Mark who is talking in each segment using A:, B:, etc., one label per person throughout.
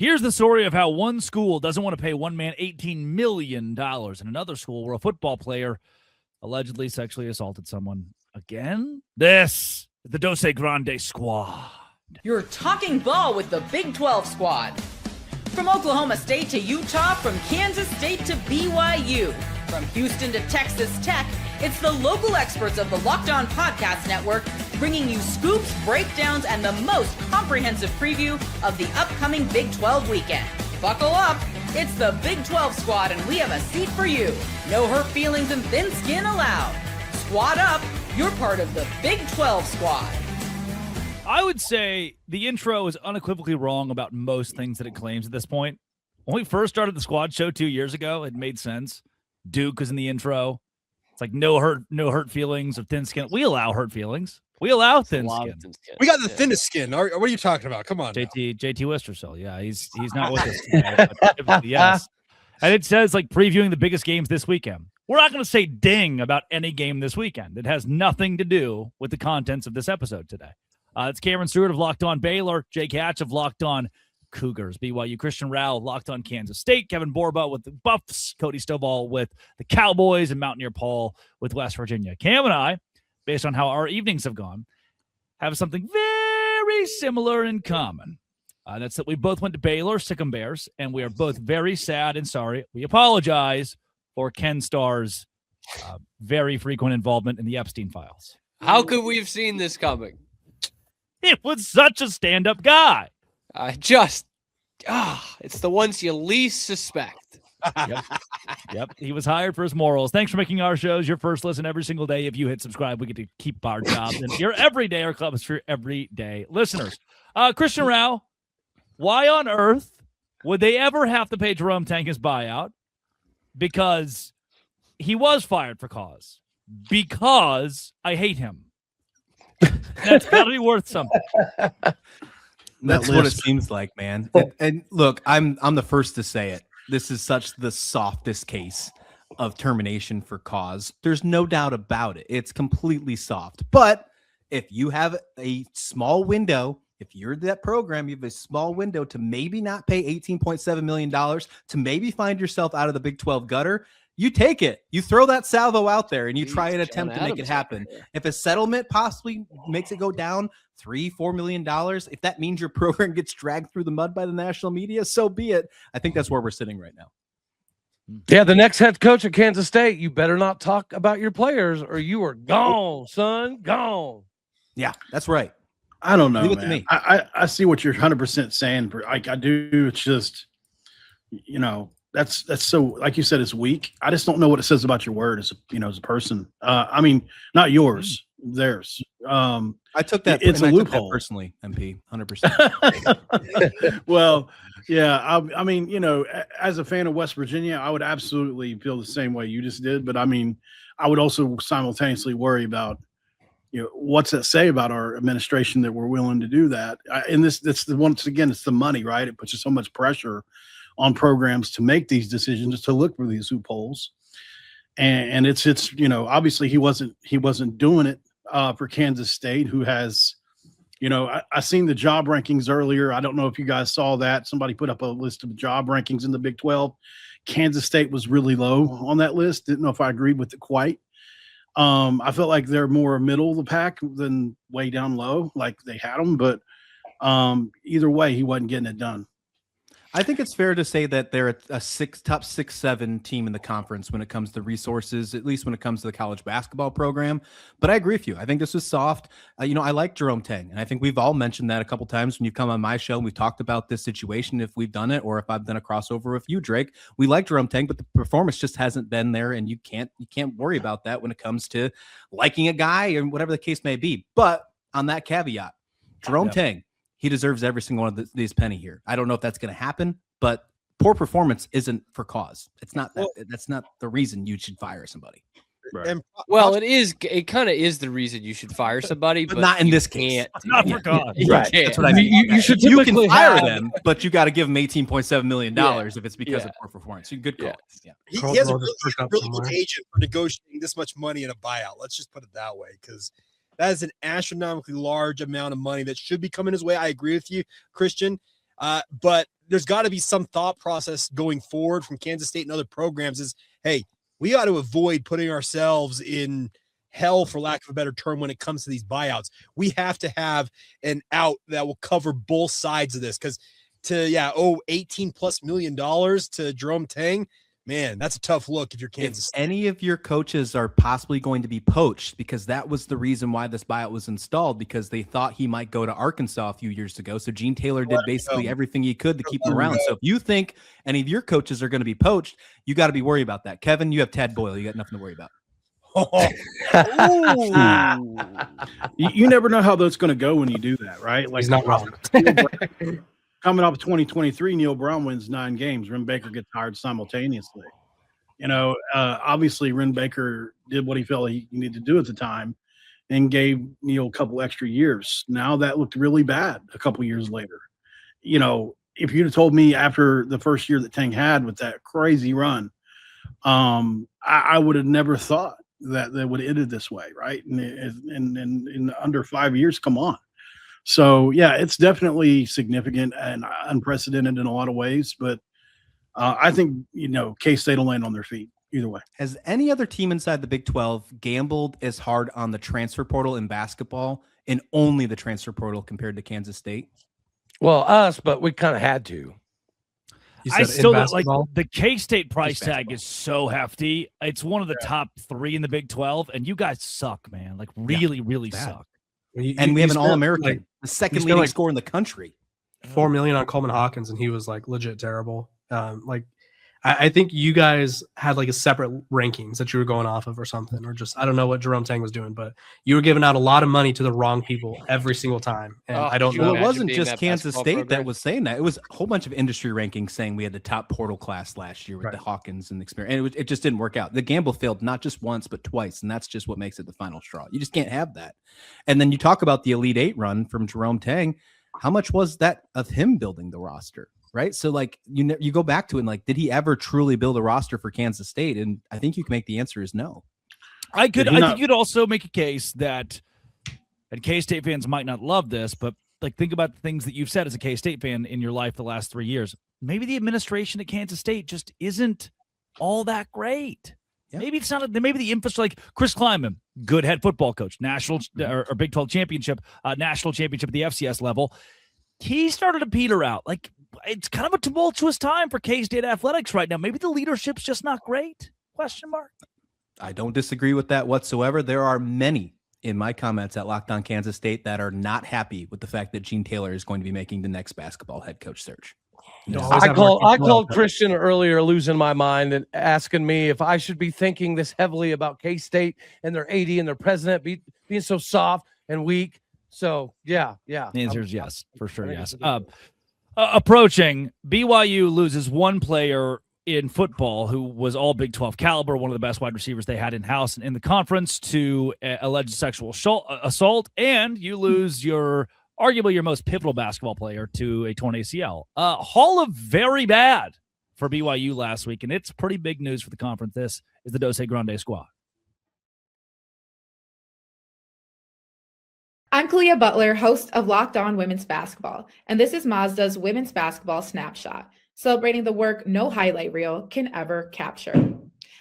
A: Here's the story of how one school doesn't want to pay one man $18 million and another school where a football player allegedly sexually assaulted someone again. This is the Dose Grande Squad.
B: You're talking ball with the Big 12 squad. From Oklahoma State to Utah, from Kansas State to BYU, from Houston to Texas Tech, it's the local experts of the Locked On Podcast Network bringing you scoops, breakdowns, and the most comprehensive preview of the upcoming Big 12 weekend. Buckle up, it's the Big 12 squad, and we have a seat for you. No hurt feelings and thin skin allowed. Squad up, you're part of the Big 12 squad.
A: I would say the intro is unequivocally wrong about most things that it claims at this point. When we first started the squad show 2 years ago, it made sense. Duke was in the intro. It's like no hurt feelings of thin skin. We allow hurt feelings. We allow thin skin.
C: We got the thinnest skin. What are you talking about? Come on,
A: JT Westersill. Yeah, he's not with us today, but yes. And it says like previewing the biggest games this weekend. We're not going to say ding about any game this weekend. It has nothing to do with the contents of this episode today. It's Cameron Stewart of Locked On Baylor, Jake Hatch of Locked On Cougars, BYU, Christian Rao of Locked On Kansas State, Kevin Borba with the Buffs, Cody Stovall with the Cowboys, and Mountaineer Paul with West Virginia. Cam and I, based on how our evenings have gone, have something very similar in common. That's that we both went to Baylor, Sick'em Bears, and we are both very sad and sorry. We apologize for Ken Starr's very frequent involvement in the Epstein files.
D: How could we have seen this coming?
A: It was such a stand-up guy.
D: It's the ones you least suspect.
A: Yep. He was hired for his morals. Thanks for making our shows your first listen every single day. If you hit subscribe, we get to keep our jobs. And your everyday, our club is for everyday listeners. Christian Rao, why on earth would they ever have to pay Jerome Tang his buyout? Because he was fired for cause. Because I hate him. That's got to be worth something.
E: That's what it seems like, man. And look, I'm the first to say it. This is such the softest case of termination for cause. There's no doubt about it. It's completely soft. But if you have a small window, if you're that program, you have a small window to maybe not pay $18.7 million, to maybe find yourself out of the Big 12 gutter, you take it. You throw that salvo out there and you try and attempt to make it happen. If a settlement possibly makes it go down $3-4 million, if that means your program gets dragged through the mud by the national media, so be it. I think that's where we're sitting right now.
F: Yeah, the next head coach at Kansas State, you better not talk about your players or you are gone, son. Gone.
E: Yeah, that's right.
G: I don't know, man. I see what you're 100% saying. I do. It's just, that's so, like you said, it's weak. I just don't know what it says about your word as a person. I mean, not yours, theirs.
E: I took that.
G: It's a loophole
E: personally, MP, 100%.
G: Well, yeah. I mean, as a fan of West Virginia, I would absolutely feel the same way you just did. But I mean, I would also simultaneously worry about, what's that say about our administration that we're willing to do that? And that's once again, it's the money, right? It puts so much pressure on programs to make these decisions, to look for these loopholes. And it's obviously he wasn't doing it for Kansas State, who has, I seen the job rankings earlier. I don't know if you guys saw that. Somebody put up a list of job rankings in the Big 12. Kansas State was really low on that list. Didn't know if I agreed with it quite. I felt like they're more middle of the pack than way down low, like they had them. But either way, he wasn't getting it done.
E: I think it's fair to say that they're a top 6-7 team in the conference when it comes to resources, at least when it comes to the college basketball program. But I agree with you. I think this was soft. I like Jerome Tang, and I think we've all mentioned that a couple times when you've come on my show and we've talked about this situation, if we've done it or if I've done a crossover with you, Drake. We like Jerome Tang, but the performance just hasn't been there, and you can't worry about that when it comes to liking a guy and whatever the case may be. But on that caveat, Jerome Tang, he deserves every single one of these penny here. I don't know if that's going to happen, but poor performance isn't for cause. It's not that. That's not the reason you should fire somebody.
D: Right. Well, it is. It kind of is the reason you should fire somebody, but
E: not in this case.
A: Not for cause.
E: Right. That's what I mean. You should typically fire them, but you got to give them $18.7 million if it's because of poor performance. Good call. Yeah.
C: He has a really good agent for negotiating this much money in a buyout. Let's just put it that way, because that is an astronomically large amount of money that should be coming his way. I agree with you, Christian. But there's got to be some thought process going forward from Kansas State and other programs is, hey, we got to avoid putting ourselves in hell, for lack of a better term, when it comes to these buyouts. We have to have an out that will cover both sides of this, because $18+ million to Jerome Tang, man, that's a tough look if you're Kansas State.
E: Any of your coaches are possibly going to be poached, because that was the reason why this buyout was installed, because they thought he might go to Arkansas a few years ago. So Gene Taylor did basically everything he could to keep him around. So if you think any of your coaches are going to be poached, you got to be worried about that. Kevin, you have Tad Boyle. You got nothing to worry about.
G: You never know how that's going to go when you do that, right? Like,
H: he's not wrong.
G: Coming off of 2023, Neil Brown wins 9 games. Ren Baker gets hired simultaneously. Obviously, Ren Baker did what he felt he needed to do at the time and gave Neil a couple extra years. Now that looked really bad a couple years later. If you'd have told me after the first year that Tang had with that crazy run, I would have never thought that would have ended this way, right? And in under 5 years, come on. So, yeah, it's definitely significant and unprecedented in a lot of ways. But I think, K-State will land on their feet either way.
E: Has any other team inside the Big 12 gambled as hard on the transfer portal in basketball, and only the transfer portal, compared to Kansas State?
F: Well, us, but we kind of had to.
A: I still like the K-State price tag is so hefty. It's one of the top 3 in the Big 12, and you guys suck, man. Like really suck.
E: And we have an All-American, the second leading scorer in the country.
H: $4 million on Coleman Hawkins, and he was like legit terrible. I think you guys had like a separate rankings that you were going off of or something, or just I don't know what Jerome Tang was doing, but you were giving out a lot of money to the wrong people every single time. And I don't know.
E: Well, it wasn't just Kansas State that was saying that. It was a whole bunch of industry rankings saying we had the top portal class last year with the Hawkins and the experience. And it just didn't work out. The gamble failed not just once, but twice. And that's just what makes it the final straw. You just can't have that. And then you talk about the Elite 8 run from Jerome Tang. How much was that of him building the roster? Right. So like you go back to it and like, did he ever truly build a roster for Kansas State? And I think you can make the answer is no.
A: I think you'd also make a case that, and K-State fans might not love this, but like think about the things that you've said as a K-State fan in your life the last 3 years. Maybe the administration at Kansas State just isn't all that great. Yeah. Maybe it's not. Maybe the infrastructure, like Chris Kleiman, good head football coach, national or Big 12 championship, national championship at the FCS level. He started to peter out. Like, it's kind of a tumultuous time for K-State athletics right now. Maybe the leadership's just not great? Question mark.
E: I don't disagree with that whatsoever. There are many in my comments at Locked On Kansas State that are not happy with the fact that Gene Taylor is going to be making the next basketball head coach search.
F: I called Christian earlier losing my mind and asking me if I should be thinking this heavily about K-State and their AD and their president being so soft and weak. So, yeah. The
A: answer is yes, for sure, yes. Approaching, BYU loses one player in football who was all Big 12 caliber, one of the best wide receivers they had in-house in the conference, to alleged sexual assault, and you lose arguably your most pivotal basketball player to a torn ACL. Hall of very bad for BYU last week, and it's pretty big news for the conference. This is the Dose Grande squad.
I: I'm Kalia Butler, host of Locked On Women's Basketball, and this is Mazda's Women's Basketball Snapshot, celebrating the work no highlight reel can ever capture.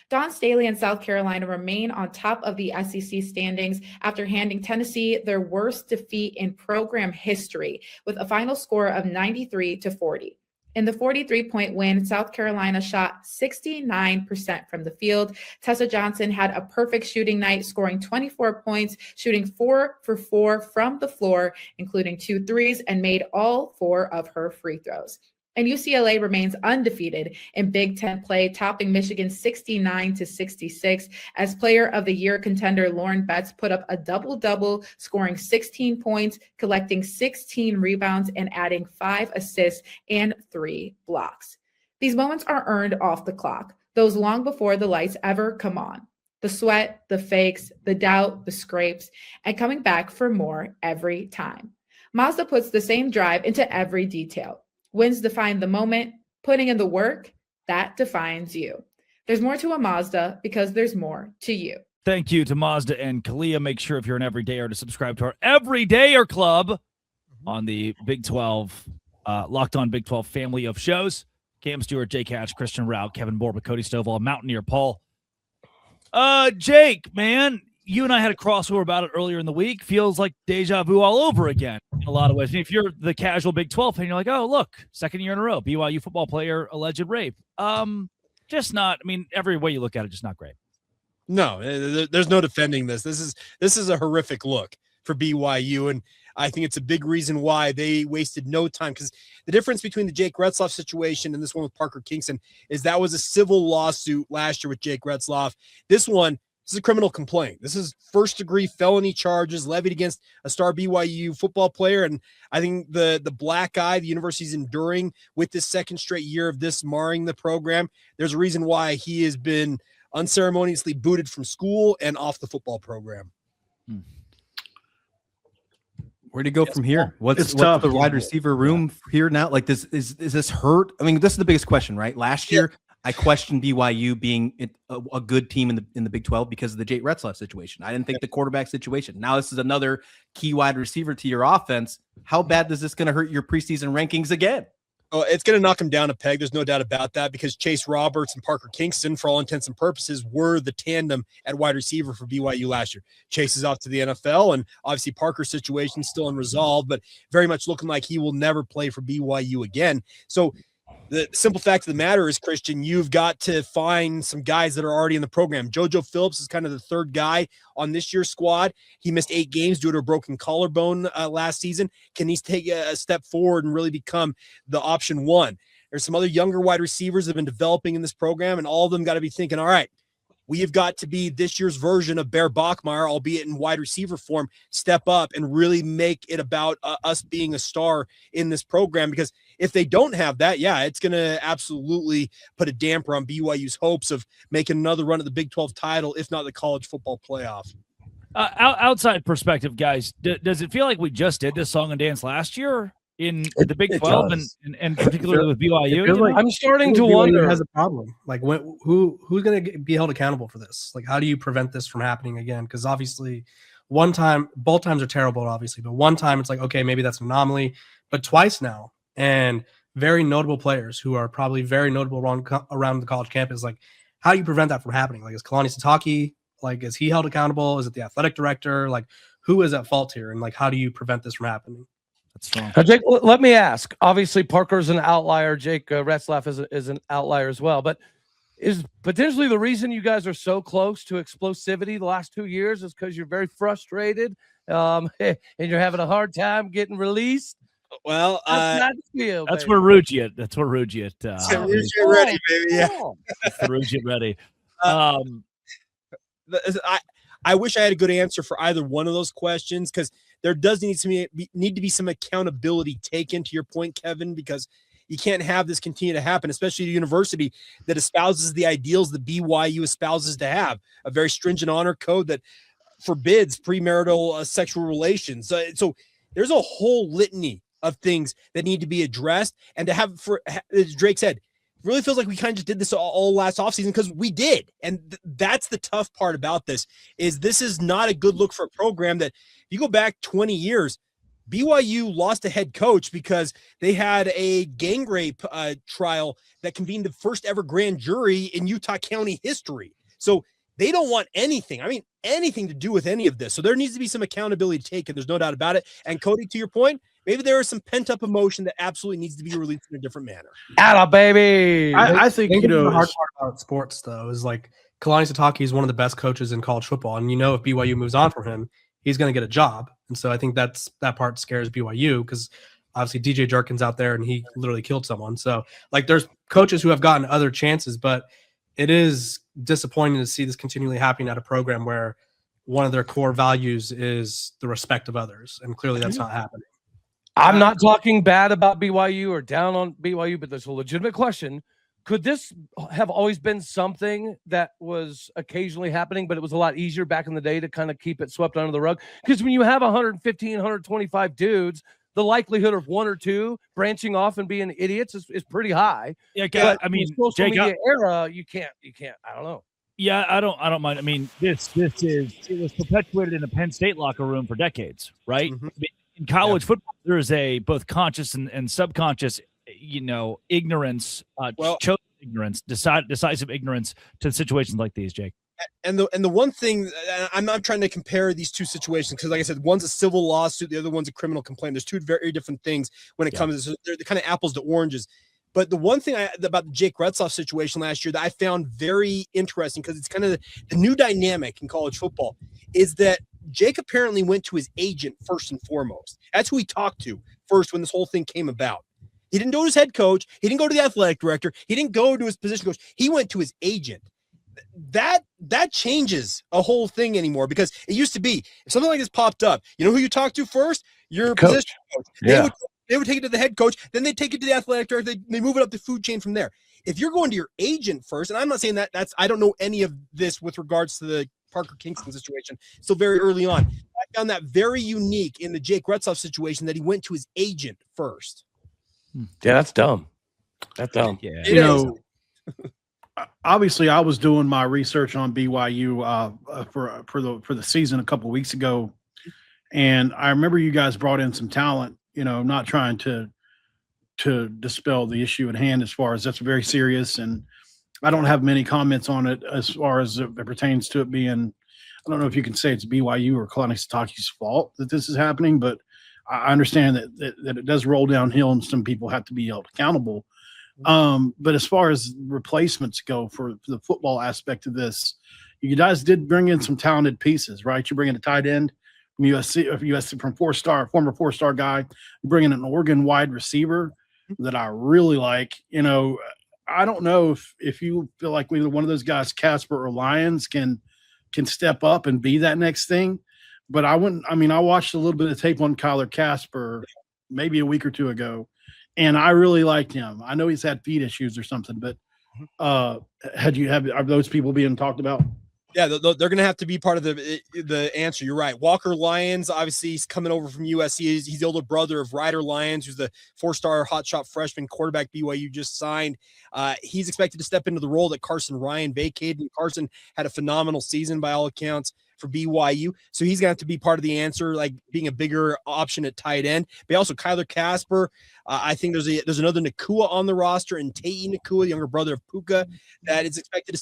I: Dawn Staley and South Carolina remain on top of the SEC standings after handing Tennessee their worst defeat in program history with a final score of 93-40. In the 43-point win, South Carolina shot 69% from the field. Tessa Johnson had a perfect shooting night, scoring 24 points, shooting 4 for 4 from the floor, including 2 threes, and made all 4 of her free throws. And UCLA remains undefeated in Big Ten play, topping Michigan 69-66 as Player of the Year contender Lauren Betts put up a double-double, scoring 16 points, collecting 16 rebounds, and adding 5 assists and 3 blocks. These moments are earned off the clock, those long before the lights ever come on. The sweat, the fakes, the doubt, the scrapes, and coming back for more every time. Mazda puts the same drive into every detail. Wins define the moment, putting in the work, that defines you. There's more to a Mazda because there's more to you.
A: Thank you to Mazda and Kalia. Make sure if you're an everydayer to subscribe to our Everydayer Club on the Big 12 Locked On Big 12 family of shows. Cam Stewart, Jake Hatch, Christian Rao, Kevin Borba, Cody Stovall, Mountaineer Paul. Jake, man, you and I had a crossover about it earlier in the week. Feels like deja vu all over again in a lot of ways. I mean, if you're the casual Big 12 fan, you're like, oh, look, second year in a row, BYU football player, alleged rape. Just not, I mean, every way you look at it, just not great.
C: No, there's no defending this. This is a horrific look for BYU, and I think it's a big reason why they wasted no time, because the difference between the Jake Retzloff situation and this one with Parker Kingston is that was a civil lawsuit last year with Jake Retzloff. This is a criminal complaint. This is first-degree felony charges levied against a star BYU football player, and I think the black eye the university's enduring with this second straight year of this marring the program, there's a reason why he has been unceremoniously booted from school and off the football program.
E: Where do you go from here? What's
G: tough.
E: the wide receiver room here now? Like, this is this hurt? I mean, this is the biggest question, right? Last year, I questioned BYU being a good team in the Big 12 because of the Jake Retzloff situation. I didn't think the quarterback situation. Now this is another key wide receiver to your offense. How bad is this going to hurt your preseason rankings again?
C: Oh, it's going to knock him down a peg. There's no doubt about that, because Chase Roberts and Parker Kingston, for all intents and purposes, were the tandem at wide receiver for BYU last year. Chase is off to the NFL, and obviously Parker's situation still unresolved, but very much looking like he will never play for BYU again. So the simple fact of the matter is, Christian, you've got to find some guys that are already in the program. JoJo Phillips is kind of the third guy on this year's squad. He missed 8 games due to a broken collarbone last season. Can he take a step forward and really become the option one? There's some other younger wide receivers that have been developing in this program, and all of them got to be thinking, all right, we have got to be this year's version of Bear Bachmeier, albeit in wide receiver form, step up and really make it about us being a star in this program. Because if they don't have that, it's going to absolutely put a damper on BYU's hopes of making another run at the Big 12 title, if not the college football playoff.
A: Outside perspective, guys, does it feel like we just did this song and dance last year in the Big 12 and particularly with BYU?
H: Like,
F: I'm starting to
H: BYU
F: wonder.
H: has a problem. Like, who's going to be held accountable for this? Like, how do you prevent this from happening again? Because obviously, both times are terrible, obviously, but one time it's like, okay, maybe that's an anomaly, but twice now, and very notable players who are probably very notable around the college campus. Like, how do you prevent that from happening? Like, is Kalani Sitake, like, is he held accountable? Is it the athletic director? Like, who is at fault here? And like, how do you prevent this from happening?
A: That's strong.
F: Jake, let me ask. Obviously, Parker's an outlier. Jake Retzloff is an outlier as well. But is potentially the reason you guys are so close to explosivity the last 2 years is because you're very frustrated and you're having a hard time getting released?
C: Well,
A: that's where Rugiet. That's where Rugiet.
C: Rugiet ready, baby. Yeah,
A: that's the Rugiet ready.
C: I wish I had a good answer for either one of those questions, because there does need to be some accountability taken, to your point, Kevin, because you can't have this continue to happen, especially at a university that espouses the ideals that BYU espouses to have, a very stringent honor code that forbids premarital sexual relations. So there's a whole litany of things that need to be addressed, and to have, as Drake said, really feels like we kind of just did this all last offseason, because we did. And that's the tough part about this is not a good look for a program that, if you go back 20 years, BYU lost a head coach because they had a gang rape trial that convened the first ever grand jury in Utah County history. So they don't want anything to do with any of this. So there needs to be some accountability taken. There's no doubt about it. And Cody, to your point, maybe there is some pent-up emotion that absolutely needs to be released in a different manner.
F: Atta baby.
G: I think,
H: the hard part about sports, though, is like Kalani Sitake is one of the best coaches in college football. And if BYU moves on from him, he's going to get a job. And so I think that part scares BYU, because obviously DJ Jerkin's out there and he literally killed someone. So like, there's coaches who have gotten other chances, but it is disappointing to see this continually happening at a program where one of their core values is the respect of others. And clearly that's not happening.
F: I'm not talking bad about BYU or down on BYU, but there's a legitimate question. Could this have always been something that was occasionally happening, but it was a lot easier back in the day to kind of keep it swept under the rug? Because when you have 115, 125 dudes, the likelihood of one or two branching off and being idiots is pretty high.
A: Yeah,
F: but
A: I mean,
F: social media era, you can't. I don't know.
A: Yeah, I don't mind. I mean, it was perpetuated in the Penn State locker room for decades, right? Mm-hmm. in college football, there is a both conscious and subconscious, ignorance, ignorance, decisive ignorance to situations like these, Jake.
C: And the one thing, I'm not trying to compare these two situations because, like I said, one's a civil lawsuit, the other one's a criminal complaint. There's two very different things when it comes to, they're kind of apples to oranges. But the one thing about the Jake Retzloff situation last year that I found very interesting, because it's kind of the new dynamic in college football, is that Jake apparently went to his agent first and foremost. That's who he talked to first when this whole thing came about. He didn't go to his head coach. He didn't go to the athletic director. He didn't go to his position coach. He went to his agent. That changes a whole thing anymore, because it used to be if something like this popped up, you know who you talk to first? Your position coach. They would take it to the head coach, then they take it to the athletic director. They move it up the food chain from there. If you're going to your agent first, and I'm not saying I don't know any of this with regards to the Parker Kingston situation, still very early on. I found that very unique in the Jake Retzloff situation that he went to his agent first.
F: Yeah, that's dumb. That's dumb.
G: Yeah. Obviously, I was doing my research on BYU for the season a couple of weeks ago, and I remember you guys brought in some talent. Not trying to dispel the issue at hand, as far as that's very serious, and I don't have many comments on it as far as it pertains to it being. I don't know if you can say it's BYU or Kalani-Sitake's fault that this is happening, but I understand that it does roll downhill, and some people have to be held accountable. But as far as replacements go for the football aspect of this, you guys did bring in some talented pieces, right? You bring in a tight end from USC from former four-star guy. You bring in an Oregon wide receiver that I really like. I don't know if you feel like either one of those guys, Casper or Lyons, can step up and be that next thing. But I watched a little bit of tape on Kyler Casper maybe a week or two ago, and I really liked him. I know he's had feet issues or something, but are those people being talked about?
C: Yeah, they're going to have to be part of the answer. You're right. Walker Lyons, obviously, he's coming over from USC. He's the older brother of Ryder Lyons, who's the four-star hotshot freshman quarterback BYU just signed. He's expected to step into the role that Carson Ryan vacated. And Carson had a phenomenal season by all accounts for BYU. So he's going to have to be part of the answer, like being a bigger option at tight end. But also Kyler Casper. I think there's another Nakua on the roster, and Tei Nakua, younger brother of Puka, that is expected to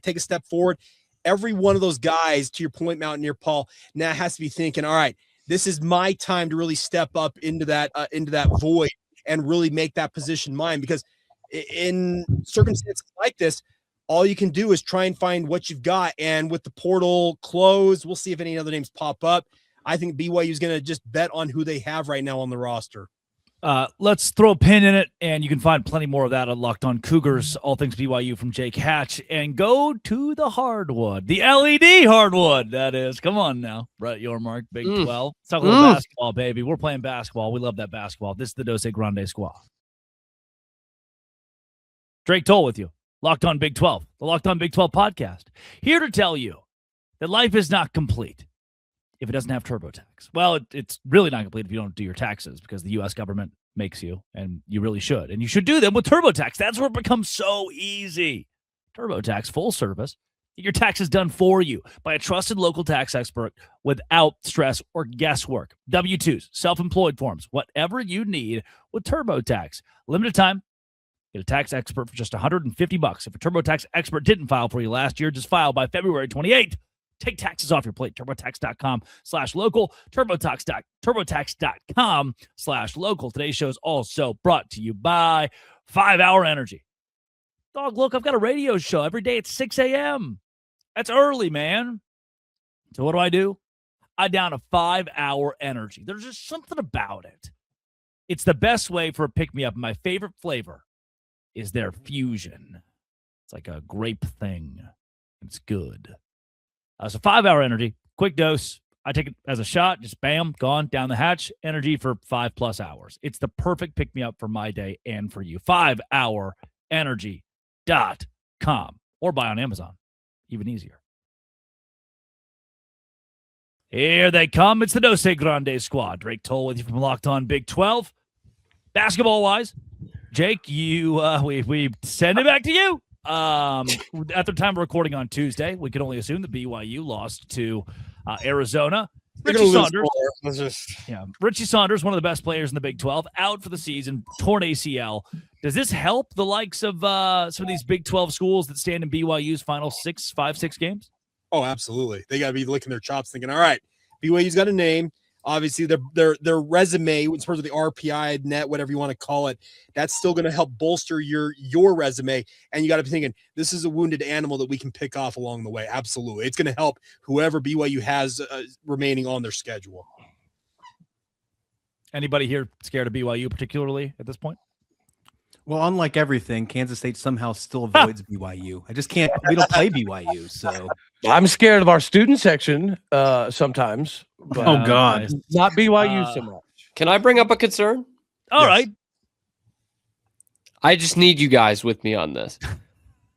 C: take a step forward. Every one of those guys, to your point, Mountaineer Paul, now has to be thinking, all right, this is my time to really step up into that void and really make that position mine. Because in circumstances like this, all you can do is try and find what you've got. And with the portal closed, we'll see if any other names pop up. I think BYU is going to just bet on who they have right now on the roster.
A: Let's throw a pin in it, and you can find plenty more of that on Locked On Cougars, all things BYU from Jake Hatch, and go to the hardwood, the LED hardwood, that is. Come on now, Brett Yormark, Big 12. Let's talk a little basketball, baby. We're playing basketball. We love that basketball. This is the Dose Grande Squad. Drake Toll with you, Locked On Big 12, the Locked On Big 12 podcast, here to tell you that life is not complete if it doesn't have TurboTax. Well, it's really not complete if you don't do your taxes, because the U.S. government makes you, and you really should. And you should do them with TurboTax. That's where it becomes so easy. TurboTax, full service. Get your taxes done for you by a trusted local tax expert without stress or guesswork. W-2s, self-employed forms, whatever you need with TurboTax. Limited time. Get a tax expert for just $150. If a TurboTax expert didn't file for you last year, just file by February 28th. Take taxes off your plate. TurboTax.com/local. TurboTax.com/local. Today's show is also brought to you by 5 Hour Energy. Dog, look, I've got a radio show every day at 6 a.m. That's early, man. So what do? I down a 5 Hour Energy. There's just something about it. It's the best way for a pick-me-up. My favorite flavor is their fusion. It's like a grape thing. It's good. So 5 Hour Energy, quick dose. I take it as a shot, just bam, gone, down the hatch, energy for 5+ hours. It's the perfect pick-me-up for my day and for you. 5hourenergy.com or buy on Amazon. Even easier. Here they come. It's the Dose Grande Squad. Drake Toll with you from Locked On Big 12. Basketball-wise, Jake, we send it back to you. At the time of recording on Tuesday, we could only assume that BYU lost to Arizona. Richie Saunders. Richie Saunders, one of the best players in the Big 12, out for the season, torn ACL. Does this help the likes of some of these Big 12 schools that stand in BYU's final 6 games?
C: Oh, absolutely. They got to be licking their chops thinking, all right, BYU's got a name. Obviously, their resume, in terms of the RPI, net, whatever you want to call it, that's still going to help bolster your resume. And you got to be thinking, this is a wounded animal that we can pick off along the way. Absolutely. It's going to help whoever BYU has remaining on their schedule.
A: Anybody here scared of BYU particularly at this point?
E: Well, unlike everything, Kansas State somehow still avoids BYU. I just can't. We don't play BYU, so
F: I'm scared of our student section sometimes. But,
G: Oh God.
F: not BYU so much.
D: Can I bring up a concern?
A: All right.
D: I just need you guys with me on this.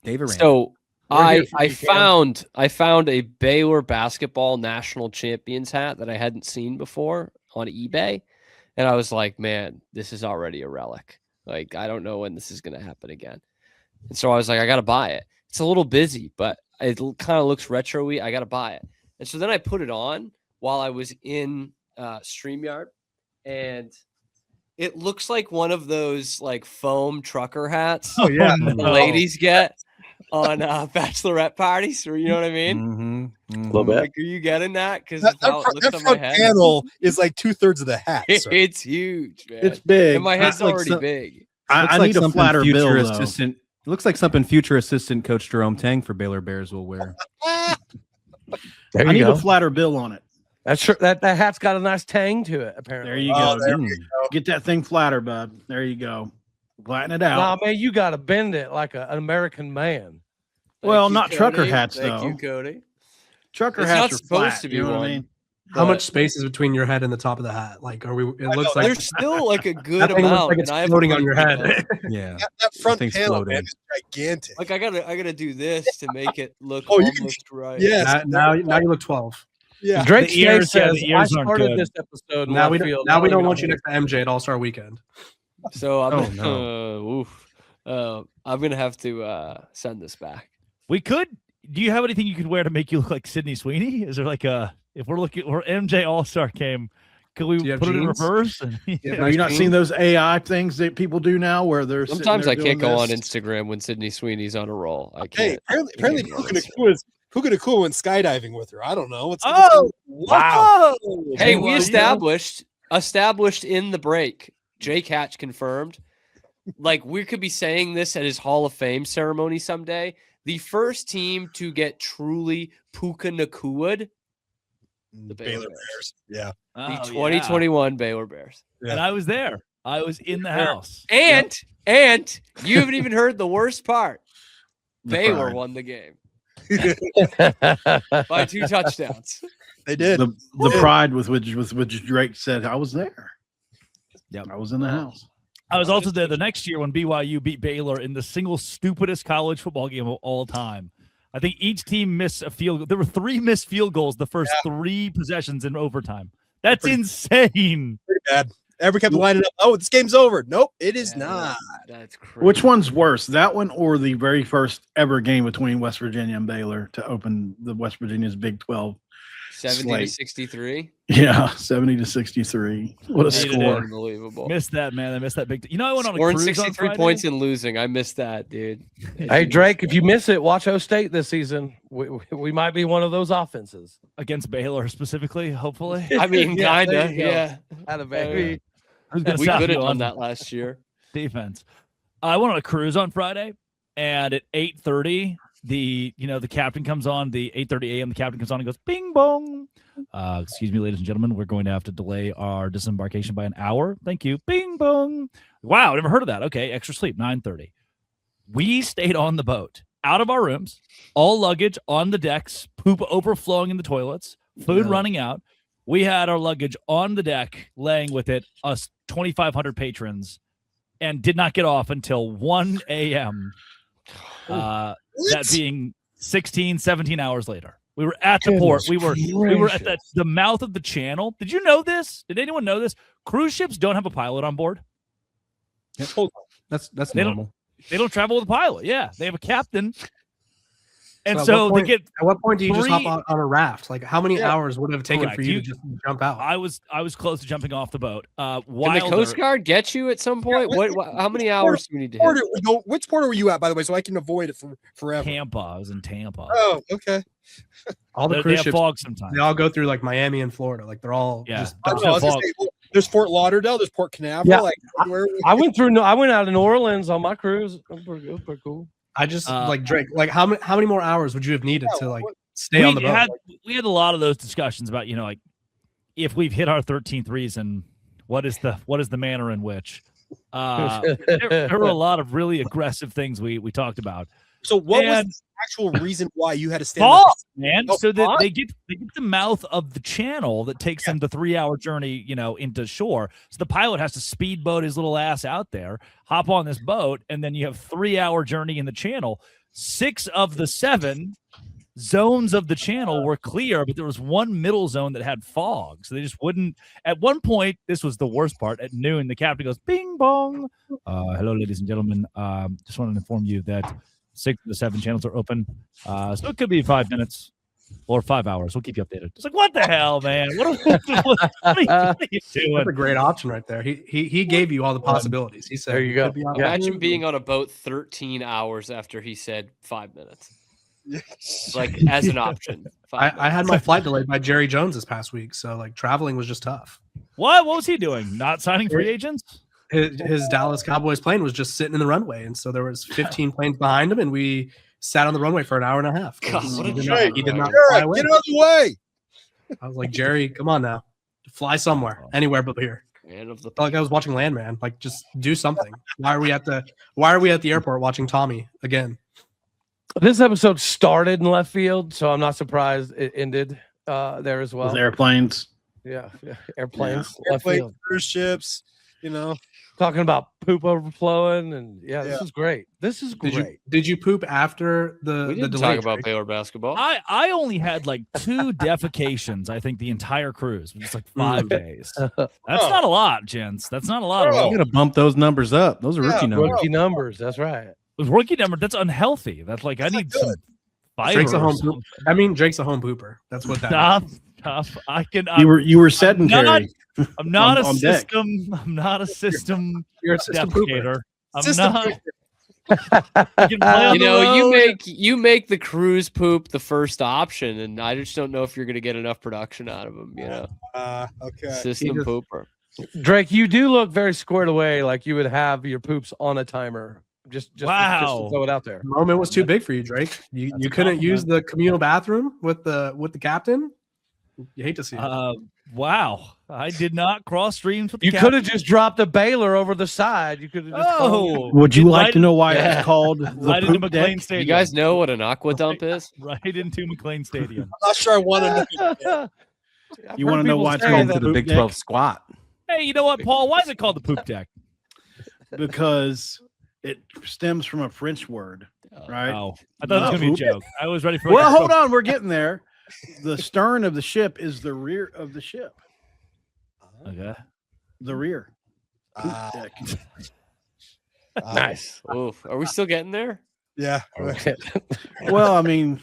E: David Rand.
D: So
F: We're here
D: I
F: for you, Cam.
D: found a Baylor basketball national champions hat that I hadn't seen before on eBay, and I was like, man, this is already a relic. Like, I don't know when this is going to happen again. And so I was like, I got to buy it. It's a little busy, but it kind of looks retro-y. I got to buy it. And so then I put it on while I was in StreamYard, and it looks like one of those like foam trucker hats the ladies get on bachelorette parties, or you know what I mean?
E: A
F: little bit.
D: Like, are you getting that? Because
C: That
D: how it looks on my
C: front
D: head.
C: panel is like 2/3 of the hat. Sir.
D: It's huge, man.
G: It's big.
D: And my head's
E: It's like
D: already
E: some-
D: big.
G: I need a
E: something
G: flatter
E: future
G: bill, though.
E: assistant. It looks like something future assistant coach Jerome Tang for Baylor Bears will wear.
F: There
G: I
F: you
G: need
F: go.
G: a flatter bill on it.
F: That's true. That hat's got a nice tang to it. Apparently.
G: There you
C: Oh,
G: go.
C: there
G: Get, get that thing flatter, bud. There you go. Flatten it
F: Nah,
G: out.
F: man, you got to bend it like an American man.
G: Well,
D: Thank you,
G: not trucker
D: Cody.
G: hats,
D: Thank
G: though.
D: you, Cody.
G: Trucker
D: It's
G: hats
D: not
G: are
D: supposed
G: flat,
D: to be
G: you know what
D: one.
G: I mean?
H: How much space is between your head and the top of the hat? Like, are we? It looks like
D: There's still like a good
H: that thing looks
D: amount,
H: like it's
D: and I have a
H: floating on
D: pretty
H: your
D: big
H: head.
E: Yeah.
C: That front
E: thing's
C: panel,
E: floating.
C: man, is gigantic.
D: Like I gotta do this to make it look
C: Oh, you
D: almost
C: can-
D: right.
C: Yes.
H: now you look 12.
C: Yeah.
F: Drake
A: The ears-
F: Stay
A: yeah,
F: says,
A: the
F: I
A: ears aren't
F: started
A: good.
F: this episode.
H: Now we
F: don't
H: don't want you next to MJ at All Star Weekend.
D: So I'm
E: Oh,
D: I'm gonna have to send this back.
A: We could. Do you have anything you could wear to make you look like Sydney Sweeney? Is there like a, if we're looking, or MJ All-Star came, could we
H: Do you have
A: put it in
H: jeans?
A: reverse? And,
G: Now, you're not seeing those AI things that people do now where they're sitting
D: Sometimes
G: there
D: I can't
G: doing
D: go on
G: this.
D: Instagram when Sydney Sweeney's on a roll. I
C: Hey,
D: can't.
C: apparently
D: can't
C: Puka
D: do it.
C: Nakua went skydiving with her. I don't know. What's
A: wow.
D: Hey,
A: Well,
D: we
A: you
D: established in the break. Jake Hatch confirmed. Like, we could be saying this at his Hall of Fame ceremony someday. The first team to get truly Puka Nakua'd, the Baylor
C: Bears. Yeah.
D: the 2021 Baylor Bears.
A: And I was there. I was in the house.
D: And you haven't even heard the worst part.
G: The
D: Baylor
G: pride.
D: won the game by 2 touchdowns.
C: They did.
G: The pride with which Drake said, I was there.
A: Yep.
G: I was in the house.
A: I was also there the next year when BYU beat Baylor in the single stupidest college football game of all time. I think each team missed a field goal. There were 3 missed field goals the first 3 possessions in overtime. That's insane.
C: Pretty bad. Every kept lining up. Oh, this game's over. Nope, it is not.
D: That's crazy.
G: Which one's worse, that one or the very first ever game between West Virginia and Baylor to open the West Virginia's Big 12?
D: 70 to 63?
G: Yeah, 70-63. What a
A: Hated it.
G: score!
D: Unbelievable.
A: Missed that, man. I missed that big. You know, I went on a
D: Scoring
A: cruise on
D: 63
A: Friday.
D: points and losing. I missed that, dude.
F: Hey, Drake, if you miss it, watch O State this season. We might be one of those offenses.
A: Against Baylor specifically, hopefully.
D: I mean,
F: Yeah, there
D: kinda,
F: you go.
D: yeah.
F: Had a baby.
A: Who's gonna
D: We
A: stop
D: could
A: you
D: have done
A: on
D: that last year.
A: defense? I went on a cruise on Friday, and at 8:30, the captain comes on. The 8:30 a.m. the captain comes on and goes, "Bing bong." Excuse me, ladies and gentlemen, we're going to have to delay our disembarkation by an hour. Thank you. Bing bong. Wow, never heard of that. Okay, extra sleep. 9:30. We stayed on the boat, out of our rooms, all luggage on the decks, poop overflowing in the toilets, food running out. We had our luggage on the deck, laying with it, us 2,500 patrons, and did not get off until 1 a.m. That being 16, 17 hours later. We were at the port. We were at the mouth of the channel. Did you know this? Did anyone know this? Cruise ships don't have a pilot on board.
E: That's
A: They
E: normal.
A: They don't travel with a pilot. Yeah, they have a captain. And
H: at
A: so
H: what point,
A: they get
H: at what point do you just hop
A: 3
H: on a raft? Like how many
C: Yeah.
H: hours would it have taken
A: Correct.
H: for you
A: You-
H: to just jump out?
A: I was close to jumping off the boat.
D: Can the
A: Wilder,
D: Coast Guard get you at some point? How many hours do we need to hit?
C: Which port were you at, by the way, so I can avoid it forever?
A: Tampa. I was in Tampa.
C: Oh, okay.
H: All the
A: They
H: cruise
A: have
H: ships,
A: fog sometimes.
H: they all go through like Miami and Florida. Like they're all
A: Yeah.
H: just
C: I
A: Don't
C: know, I was
A: have
C: gonna
A: fog.
C: say, well, there's Fort Lauderdale, there's Port Canaveral.
F: Yeah.
C: Like, where
F: I went out to New Orleans on my cruise. It was pretty cool.
H: I just
A: Uh,
H: like Drake. Like how many more hours would you have needed to like stay on the boat?
A: We had a lot of those discussions about, like if we've hit our 13th reason, what is the manner in which? There were a lot of really aggressive things we talked about.
C: So what was
A: And-
C: the actual reason why you had to stand
A: Fog,
C: up?
A: man.
C: Oh,
A: So that
C: fog?
A: they get the mouth of the channel that takes them the 3-hour journey, into shore. So the pilot has to speedboat his little ass out there, hop on this boat, and then you have 3-hour journey in the channel. 6 of the 7 zones of the channel were clear, but there was one middle zone that had fog. So they just wouldn't. At one point, this was the worst part. At noon, the captain goes, "Bing bong. Hello, ladies and gentlemen. Just wanted to inform you that 6 of the 7 channels are open. So it could be 5 minutes or 5 hours. We'll keep you updated." It's like, what the hell, man? What are you doing?
H: That's a great option right there. He gave you all the possibilities. He said,
F: There you go.
H: could be on-
D: Imagine being on a boat 13 hours after he said 5 minutes. Like as an option.
H: I had my flight delayed by Jerry Jones this past week, so like traveling was just tough.
A: What was he doing? Not signing free agents?
H: His Dallas Cowboys plane was just sitting in the runway, and so there was 15 planes behind him, and we sat on the runway for an hour and a half.
D: God, what a
H: He did
D: drag.
H: not- he did not
C: Jared,
H: fly away.
C: get out of the way.
H: I was like, Jerry, come on now, fly somewhere, anywhere but here.
D: Man of the
H: Felt like I was watching Landman. Like, just do something. Why are we at the airport watching Tommy again?
F: This episode started in left field, so I'm not surprised it ended there as well.
G: With airplanes.
F: Yeah, airplanes, left
C: Airplane,
F: field.
C: cruise ships,
F: Talking about poop overflowing, and this
C: Yeah.
F: is great. This is great.
H: Did you poop after
D: We
H: the
D: didn't
H: delay?
D: talk about
H: Drake?
D: Baylor basketball.
A: I only had like 2 defecations, I think, the entire cruise. It was like 5 days. That's not a lot, gents. That's not a lot at all.
E: I'm gonna bump those numbers up. Those are rookie numbers.
F: Rookie numbers. That's right.
A: With rookie number, that's unhealthy. That's like I need some fiber.
H: Drake's a
A: or
H: home
A: something.
H: poop. I mean, Drake's a home pooper. That's what that is.
A: Tough. I can.
G: You were sedentary.
A: I'm not
G: on
A: a
G: deck.
A: system. I'm not a system
H: You're a system pooper.
A: defecator. I'm
C: System
A: not. I can play on
D: You
A: the
D: know,
A: road.
D: you make the cruise poop the first option, and I just don't know if you're going to get enough production out of them.
C: okay.
D: System
H: just-
D: pooper.
F: Drake, you do look very squared away, like you would have your poops on a timer. Just to
A: Wow.
F: throw it out there.
H: The moment was too big for you, Drake. You couldn't use the communal bathroom with the captain. You hate to see it.
A: Wow. I did not cross streams with the
F: You
A: captain.
F: could have just dropped a Baylor over the side. You could have just
A: Oh,
G: Would you like
A: right,
G: to know why
D: Yeah.
G: it's called the
A: right into
G: poop
A: McLean
G: deck?
A: Stadium?
D: You guys know what an aqua dump is?
A: right into McLean Stadium.
C: I'm not sure I want to.
G: You want to know why it's
F: say
G: called
F: that
G: the
E: To the
G: poop
E: Big
G: deck?
E: 12 squat.
A: Hey, you know what, Paul? Why is it called the poop deck?
G: Because it stems from a French word, right?
A: Oh, I thought it was
G: No.
A: going to be a joke. I was ready for.
G: Well, hold on, we're getting there. The stern of the ship is the rear of the ship.
A: Okay.
G: The rear. Poop
C: Ah.
G: deck.
F: Nice.
D: Oof. Are we still getting there?
C: Yeah.
G: Well, I mean,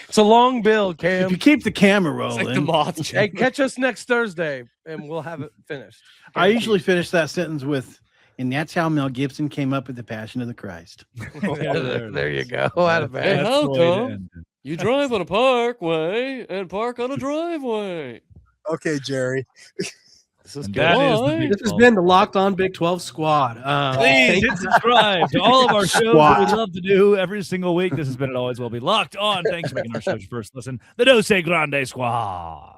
F: It's a long build,
G: if
F: Cam.
G: you keep the camera
D: It's like the
G: rolling,
D: moth.
F: Hey, catch us next Thursday, and we'll have it finished.
G: I usually finish that sentence with, and that's how Mel Gibson came up with the Passion of the Christ.
F: there you go. Out of
D: Hey,
F: bed.
A: That's
D: how
A: the way to
D: come?
A: end it.
D: You drive on a parkway and park on a driveway.
C: Okay, Jerry.
F: This is
A: And
F: good.
A: that is the
D: Why?
A: Big
H: This has
A: 12.
H: been the Locked On Big 12 squad.
A: Please hit subscribe to all of our shows that
G: Squat.
A: we love to do every single week. This has been It Always Will Be Locked On. Thanks for making our show your first listen. The Dose Grande Squad.